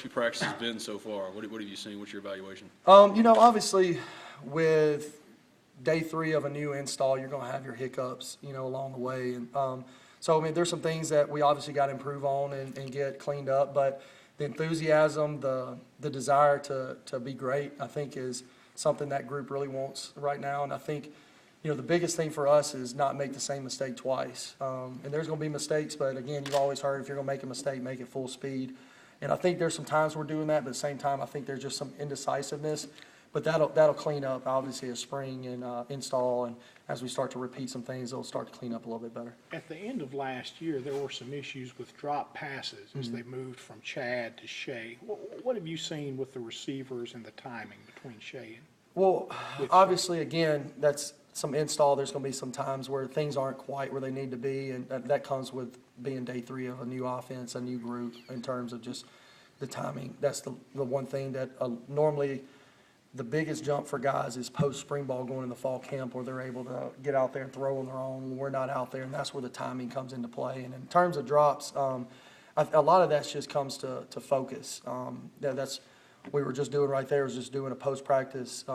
few practices been so far? What have you seen? What's your evaluation? Obviously, with day 3 of a new install, you're going to have your hiccups, along the way. And so, I mean, there's some things that we obviously got to improve on and get cleaned up. But the enthusiasm, the desire to be great, I think is something that group really wants right now. And I think, the biggest thing for us is not make the same mistake twice. And there's going to be mistakes, but again, you've always heard if you're going to make a mistake, make it full speed. And I think there's some times we're doing that, but at the same time, I think there's just some indecisiveness. But that'll clean up, obviously, as spring and install, and as we start to repeat some things, it'll start to clean up a little bit better. At the end of last year, there were some issues with drop passes as they moved from Chad to Shea. What have you seen with the receivers and the timing between Shea and Well, obviously, again, that's some install. There's going to be some times where things aren't quite where they need to be, and that comes with being day 3 of a new offense, a new group, in terms of just the timing. That's the one thing that normally the biggest jump for guys is post-spring ball going in the fall camp where they're able to get out there and throw on their own. We're not out there, and that's where the timing comes into play. And in terms of drops, a lot of that just comes to focus. That's we were just doing right there was just doing a post-practice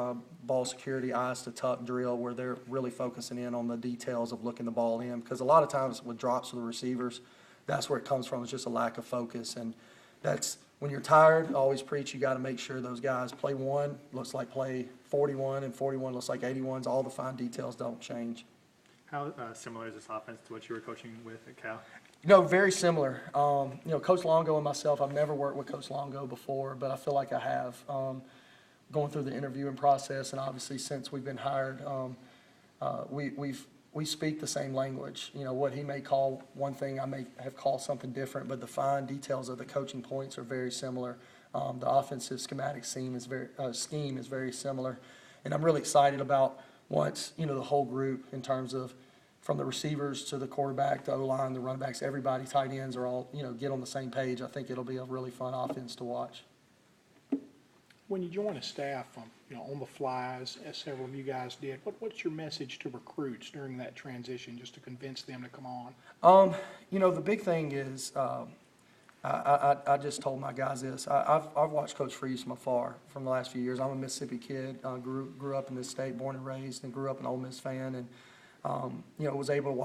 ball security, eyes to tuck drill where they're really focusing in on the details of looking the ball in. Because a lot of times with drops for the receivers, that's where it comes from. It's just a lack of focus. And that's when you're tired, I always preach you got to make sure those guys play 1 looks like play 41 and 41 looks like 81s. All the fine details don't change. How similar is this offense to what you were coaching with at Cal? Very similar. Coach Longo and myself, I've never worked with Coach Longo before, but I feel like I have. Going through the interviewing process, and obviously since we've been hired, we speak the same language. What he may call one thing, I may have called something different, but the fine details of the coaching points are very similar. The offensive schematic scheme is very similar, and I'm really excited about once the whole group in terms of from the receivers to the quarterback, the O-line, the running backs, everybody, tight ends are all get on the same page. I think it'll be a really fun offense to watch. when you join a staff, on the fly, as several of you guys did, what's your message to recruits during that transition, just to convince them to come on? The big thing is, I just told my guys this. I've watched Coach Freeze from afar from the last few years. I'm a Mississippi kid, grew up in this state, born and raised, and grew up an Ole Miss fan, and was able to watch